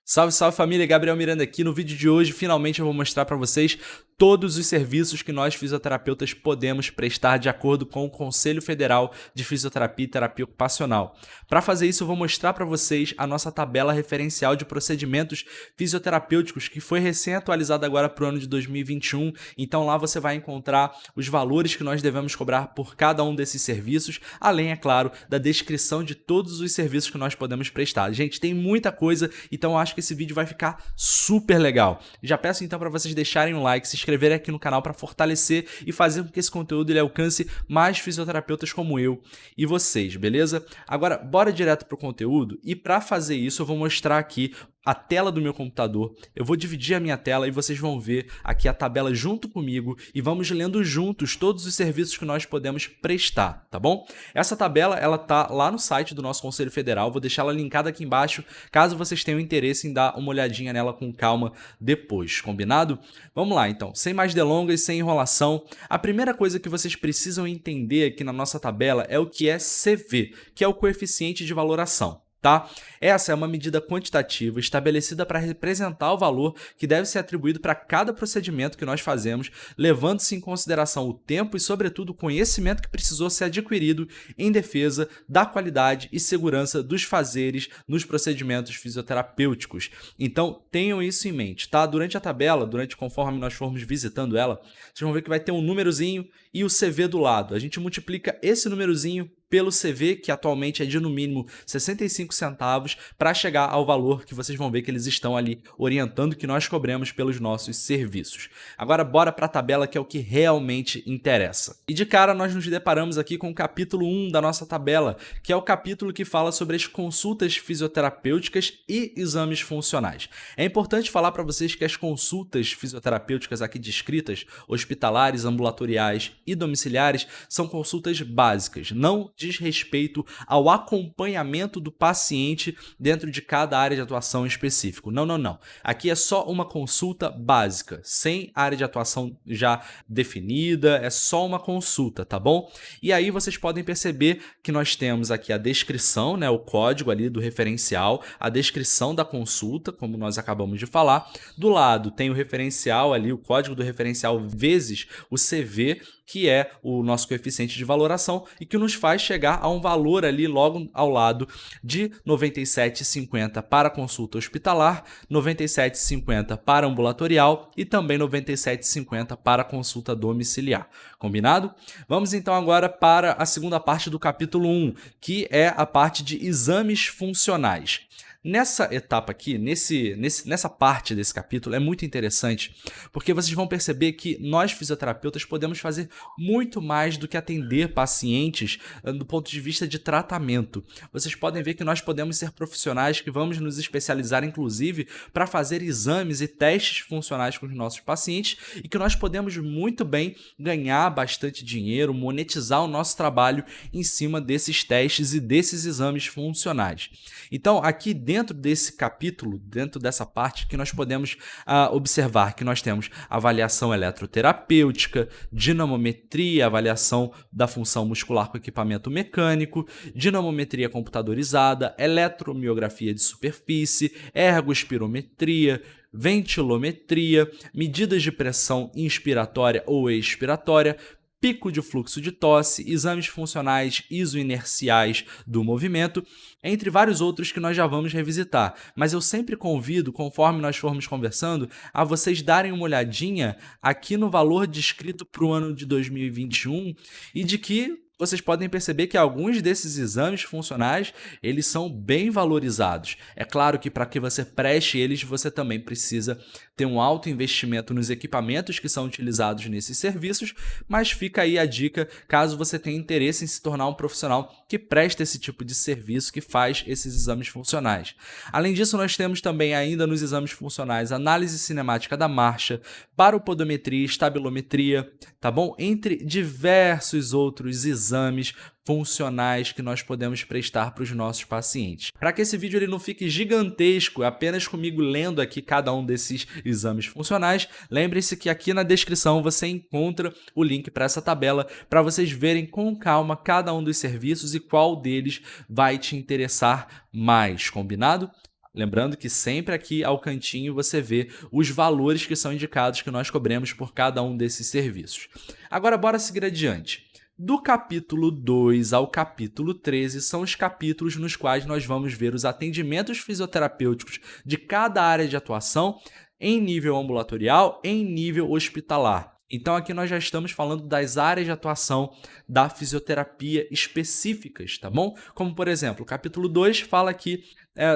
Salve, salve família, Gabriel Miranda aqui. No vídeo de hoje, finalmente eu vou mostrar para vocês todos os serviços que nós fisioterapeutas podemos prestar de acordo com o Conselho Federal de Fisioterapia e Terapia Ocupacional. Para fazer isso, eu vou mostrar para vocês a nossa tabela referencial de procedimentos fisioterapêuticos que foi recém-atualizada agora para o ano de 2021. Então lá você vai encontrar os valores que nós devemos cobrar por cada um desses serviços, além, é claro, da descrição de todos os serviços que nós podemos prestar. Gente, tem muita coisa, então eu acho que esse vídeo vai ficar super legal. Já peço então para vocês deixarem um like, se inscreverem aqui no canal para fortalecer e fazer com que esse conteúdo ele alcance mais fisioterapeutas como eu e vocês, beleza? Agora, bora direto pro conteúdo e para fazer isso eu vou mostrar aqui a tela do meu computador, eu vou dividir a minha tela e vocês vão ver aqui a tabela junto comigo e vamos lendo juntos todos os serviços que nós podemos prestar, tá bom? Essa tabela, ela tá lá no site do nosso Conselho Federal, vou deixar ela linkada aqui embaixo, caso vocês tenham interesse em dar uma olhadinha nela com calma depois, combinado? Vamos lá então, sem mais delongas, sem enrolação, a primeira coisa que vocês precisam entender aqui na nossa tabela é o que é CV, que é o coeficiente de valoração. Tá? Essa é uma medida quantitativa estabelecida para representar o valor que deve ser atribuído para cada procedimento que nós fazemos, levando-se em consideração o tempo e, sobretudo, o conhecimento que precisou ser adquirido em defesa da qualidade e segurança dos fazeres nos procedimentos fisioterapêuticos. Então, tenham isso em mente, tá? Durante a tabela, conforme nós formos visitando ela, vocês vão ver que vai ter um númerozinho e o CV do lado. A gente multiplica esse númerozinho pelo CV, que atualmente é de no mínimo 65 centavos, para chegar ao valor que vocês vão ver que eles estão ali orientando que nós cobremos pelos nossos serviços. Agora bora para a tabela, que é o que realmente interessa. E de cara nós nos deparamos aqui com o capítulo 1 da nossa tabela, que é o capítulo que fala sobre as consultas fisioterapêuticas e exames funcionais. É importante falar para vocês que as consultas fisioterapêuticas aqui descritas, hospitalares, ambulatoriais e domiciliares, são consultas básicas, não diz respeito ao acompanhamento do paciente dentro de cada área de atuação específico. Não, não, não. Aqui é só uma consulta básica, sem área de atuação já definida, é só uma consulta, tá bom? E aí vocês podem perceber que nós temos aqui a descrição, né, o código ali do referencial, a descrição da consulta, como nós acabamos de falar. Do lado tem o referencial ali, o código do referencial vezes o CV, que é o nosso coeficiente de valoração e que nos faz chegar a um valor ali logo ao lado de R$ 97,50 para consulta hospitalar, R$ 97,50 para ambulatorial e também R$ 97,50 para consulta domiciliar. Combinado? Vamos então agora para a segunda parte do capítulo 1, que é a parte de exames funcionais. Nessa etapa aqui, nessa parte desse capítulo, é muito interessante, porque vocês vão perceber que nós fisioterapeutas podemos fazer muito mais do que atender pacientes do ponto de vista de tratamento. Vocês podem ver que nós podemos ser profissionais que vamos nos especializar, inclusive, para fazer exames e testes funcionais com os nossos pacientes e que nós podemos muito bem ganhar bastante dinheiro, monetizar o nosso trabalho em cima desses testes e desses exames funcionais. Então, aqui dentro desse capítulo, dentro dessa parte, que nós podemos observar que nós temos avaliação eletroterapêutica, dinamometria, avaliação da função muscular com equipamento mecânico, dinamometria computadorizada, eletromiografia de superfície, ergospirometria, ventilometria, medidas de pressão inspiratória ou expiratória, pico de fluxo de tosse, exames funcionais isoinerciais do movimento, entre vários outros que nós já vamos revisitar. Mas eu sempre convido, conforme nós formos conversando, a vocês darem uma olhadinha aqui no valor descrito para o ano de 2021 e de que vocês podem perceber que alguns desses exames funcionais, eles são bem valorizados. É claro que para que você preste eles, você também precisa ter um alto investimento nos equipamentos que são utilizados nesses serviços, mas fica aí a dica caso você tenha interesse em se tornar um profissional que presta esse tipo de serviço, que faz esses exames funcionais. Além disso, nós temos também ainda nos exames funcionais análise cinemática da marcha, baropodometria, estabilometria, tá bom? Entre diversos outros exames funcionais que nós podemos prestar para os nossos pacientes. Para que esse vídeo ele não fique gigantesco, apenas comigo lendo aqui cada um desses exames funcionais, lembre-se que aqui na descrição você encontra o link para essa tabela para vocês verem com calma cada um dos serviços e qual deles vai te interessar mais, combinado? Lembrando que sempre aqui ao cantinho você vê os valores que são indicados que nós cobremos por cada um desses serviços. Agora bora seguir adiante. Do capítulo 2 ao capítulo 13 são os capítulos nos quais nós vamos ver os atendimentos fisioterapêuticos de cada área de atuação em nível ambulatorial, em nível hospitalar. Então aqui nós já estamos falando das áreas de atuação da fisioterapia específicas, tá bom? Como, por exemplo, o capítulo 2 fala aqui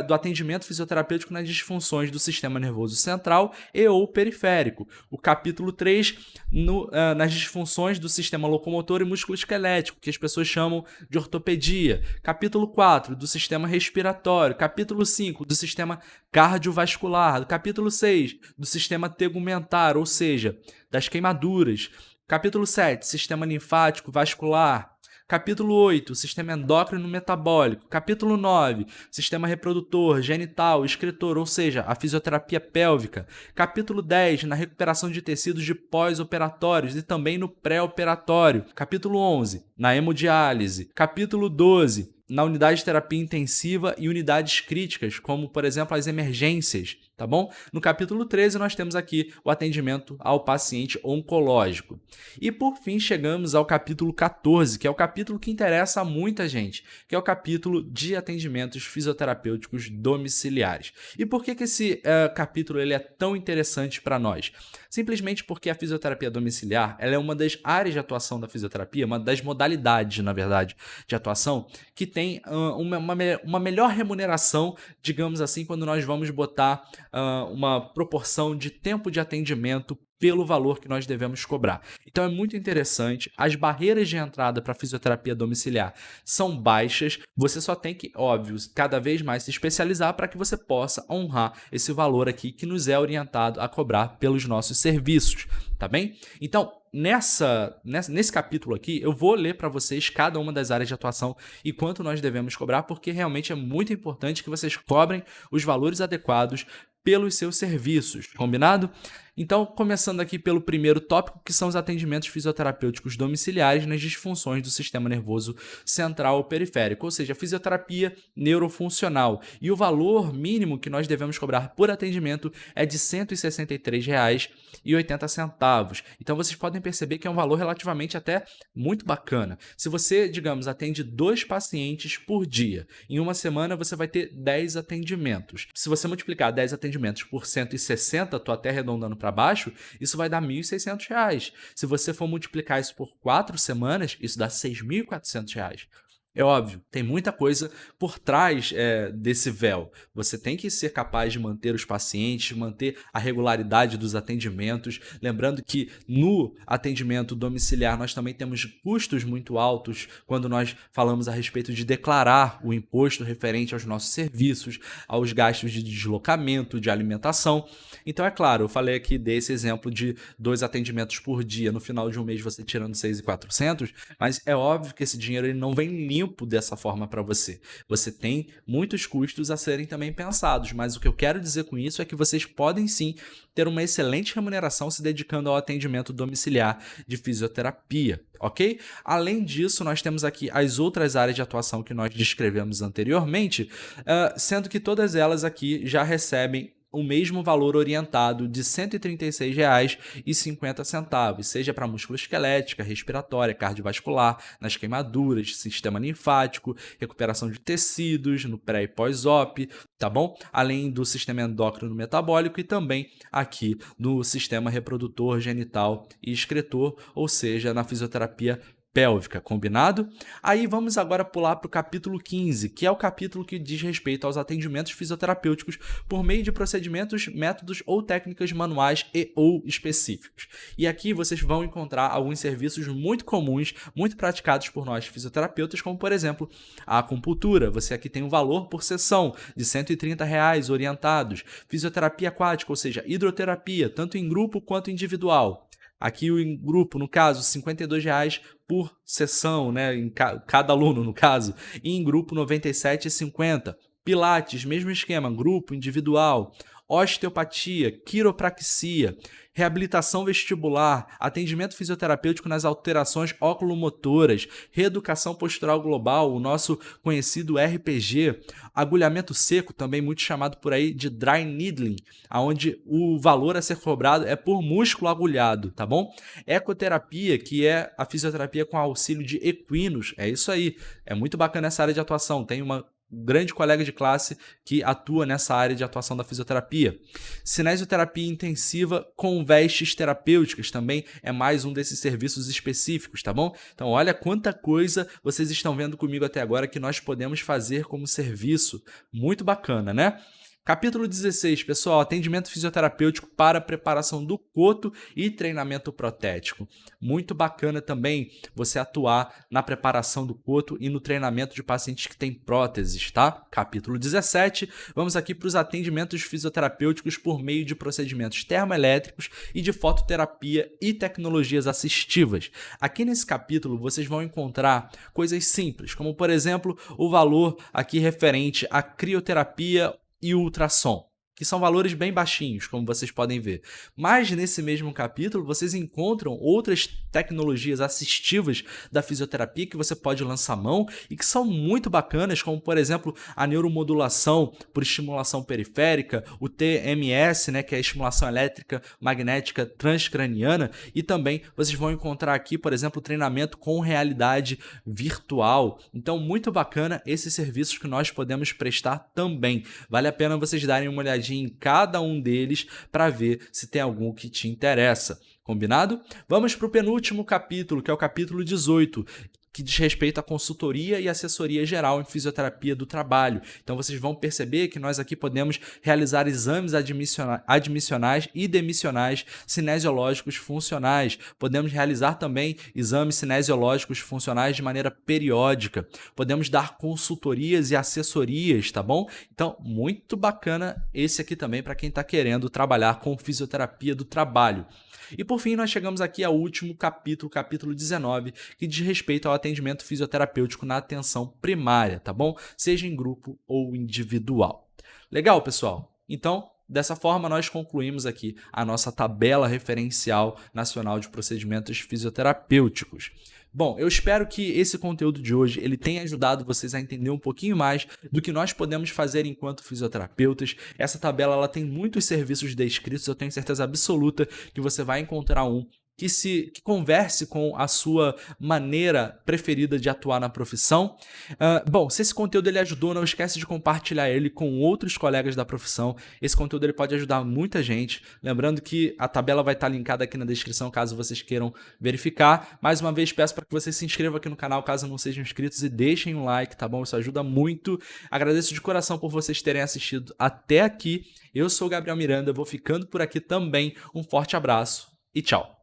do atendimento fisioterapêutico nas disfunções do sistema nervoso central e ou periférico. O capítulo 3, nas disfunções do sistema locomotor e musculoesquelético, que as pessoas chamam de ortopedia. Capítulo 4, do sistema respiratório. Capítulo 5, do sistema cardiovascular. Capítulo 6, do sistema tegumentar, ou seja, das queimaduras. Capítulo 7, sistema linfático vascular. Capítulo 8, sistema endócrino metabólico. Capítulo 9, sistema reprodutor, genital, excretor, ou seja, a fisioterapia pélvica. Capítulo 10, na recuperação de tecidos de pós-operatórios e também no pré-operatório. Capítulo 11, na hemodiálise. Capítulo 12, na unidade de terapia intensiva e unidades críticas, como, por exemplo, as emergências, tá bom? No capítulo 13, nós temos aqui o atendimento ao paciente oncológico. E, por fim, chegamos ao capítulo 14, que é o capítulo que interessa a muita gente, que é o capítulo de atendimentos fisioterapêuticos domiciliares. E por que esse capítulo ele é tão interessante para nós? Simplesmente porque a fisioterapia domiciliar ela é uma das áreas de atuação da fisioterapia, uma das modalidades, na verdade, de atuação, que tem uma melhor remuneração, digamos assim, quando nós vamos botar uma proporção de tempo de atendimento pelo valor que nós devemos cobrar. Então é muito interessante, as barreiras de entrada para a fisioterapia domiciliar são baixas, você só tem que, óbvio, cada vez mais se especializar para que você possa honrar esse valor aqui que nos é orientado a cobrar pelos nossos serviços, tá bem? Então, nesse capítulo aqui, eu vou ler para vocês cada uma das áreas de atuação e quanto nós devemos cobrar, porque realmente é muito importante que vocês cobrem os valores adequados pelos seus serviços, combinado? Então, começando aqui pelo primeiro tópico, que são os atendimentos fisioterapêuticos domiciliares nas disfunções do sistema nervoso central ou periférico, ou seja, fisioterapia neurofuncional. E o valor mínimo que nós devemos cobrar por atendimento é de R$ 163,80. Então, vocês podem perceber que é um valor relativamente até muito bacana. Se você, digamos, atende 2 pacientes por dia, em uma semana você vai ter 10 atendimentos. Se você multiplicar 10 atendimentos por 160, estou até arredondando para baixo, isso vai dar R$ 1.600. Se você for multiplicar isso por 4 semanas, isso dá R$ 6.400. É óbvio, tem muita coisa por trás desse véu. Você tem que ser capaz de manter os pacientes, manter a regularidade dos atendimentos. Lembrando que no atendimento domiciliar nós também temos custos muito altos quando nós falamos a respeito de declarar o imposto referente aos nossos serviços, aos gastos de deslocamento, de alimentação. Então, é claro, eu falei aqui desse exemplo de 2 atendimentos por dia, no final de um mês você tirando 6.400, mas é óbvio que esse dinheiro ele não vem limpo dessa forma para você. Você tem muitos custos a serem também pensados, mas o que eu quero dizer com isso é que vocês podem sim ter uma excelente remuneração se dedicando ao atendimento domiciliar de fisioterapia, ok? Além disso, nós temos aqui as outras áreas de atuação que nós descrevemos anteriormente, sendo que todas elas aqui já recebem o mesmo valor orientado de R$ 136,50, seja para musculoesquelética, respiratória, cardiovascular, nas queimaduras, sistema linfático, recuperação de tecidos, no pré e pós-op, tá bom? Além do sistema endócrino metabólico e também aqui no sistema reprodutor, genital e excretor, ou seja, na fisioterapia pélvica, combinado? Aí vamos agora pular para o capítulo 15, que é o capítulo que diz respeito aos atendimentos fisioterapêuticos por meio de procedimentos, métodos ou técnicas manuais e ou específicos. E aqui vocês vão encontrar alguns serviços muito comuns, muito praticados por nós fisioterapeutas, como por exemplo a acupuntura. Você aqui tem um valor por sessão de R$ 130 orientados. Fisioterapia aquática, ou seja, hidroterapia, tanto em grupo quanto individual. Aqui o grupo, no caso, R$ 52 por sessão, né? Em cada aluno, no caso. E em grupo, R$ 97,50. Pilates, mesmo esquema, grupo, individual. osteopatia, quiropraxia, reabilitação vestibular, atendimento fisioterapêutico nas alterações oculomotoras, reeducação postural global, o nosso conhecido RPG, agulhamento seco, também muito chamado por aí de dry needling, onde o valor a ser cobrado é por músculo agulhado, tá bom? Ecoterapia, que é a fisioterapia com auxílio de equinos, é isso aí, é muito bacana essa área de atuação, tem uma grande colega de classe que atua nessa área de atuação da fisioterapia. Cinesioterapia intensiva com vestes terapêuticas também é mais um desses serviços específicos, tá bom? Então olha quanta coisa vocês estão vendo comigo até agora que nós podemos fazer como serviço. Muito bacana, né? Capítulo 16, pessoal, atendimento fisioterapêutico para preparação do coto e treinamento protético. Muito bacana também você atuar na preparação do coto e no treinamento de pacientes que têm próteses, tá? Capítulo 17, vamos aqui para os atendimentos fisioterapêuticos por meio de procedimentos termoelétricos e de fototerapia e tecnologias assistivas. Aqui nesse capítulo vocês vão encontrar coisas simples, como por exemplo o valor aqui referente à crioterapia e o ultrassom, que são valores bem baixinhos, como vocês podem ver. Mas nesse mesmo capítulo, vocês encontram outras tecnologias assistivas da fisioterapia que você pode lançar mão e que são muito bacanas, como por exemplo a neuromodulação por estimulação periférica, o TMS, né, que é a estimulação elétrica magnética transcraniana, e também vocês vão encontrar aqui, por exemplo, treinamento com realidade virtual. Então, muito bacana esses serviços que nós podemos prestar também. Vale a pena vocês darem uma olhadinha em cada um deles para ver se tem algum que te interessa. Combinado? Vamos para o penúltimo capítulo, que é o capítulo 18, que diz respeito à consultoria e assessoria geral em fisioterapia do trabalho. Então vocês vão perceber que nós aqui podemos realizar exames admissionais e demissionais cinesiológicos funcionais. Podemos realizar também exames cinesiológicos funcionais de maneira periódica. Podemos dar consultorias e assessorias, tá bom? Então, muito bacana esse aqui também para quem está querendo trabalhar com fisioterapia do trabalho. E por fim, nós chegamos aqui ao último capítulo, capítulo 19, que diz respeito ao atendimento fisioterapêutico na atenção primária, tá bom? Seja em grupo ou individual. Legal, pessoal? Então, dessa forma, nós concluímos aqui a nossa tabela referencial nacional de procedimentos fisioterapêuticos. Bom, eu espero que esse conteúdo de hoje ele tenha ajudado vocês a entender um pouquinho mais do que nós podemos fazer enquanto fisioterapeutas. Essa tabela ela tem muitos serviços descritos, eu tenho certeza absoluta que você vai encontrar um que converse com a sua maneira preferida de atuar na profissão. Bom, se esse conteúdo ele ajudou, não esquece de compartilhar ele com outros colegas da profissão. Esse conteúdo ele pode ajudar muita gente. Lembrando que a tabela vai estar linkada aqui na descrição, caso vocês queiram verificar. Mais uma vez, peço para que você se inscreva aqui no canal, caso não sejam inscritos, e deixem um like, tá bom? Isso ajuda muito. Agradeço de coração por vocês terem assistido até aqui. Eu sou o Gabriel Miranda, vou ficando por aqui também. Um forte abraço e tchau!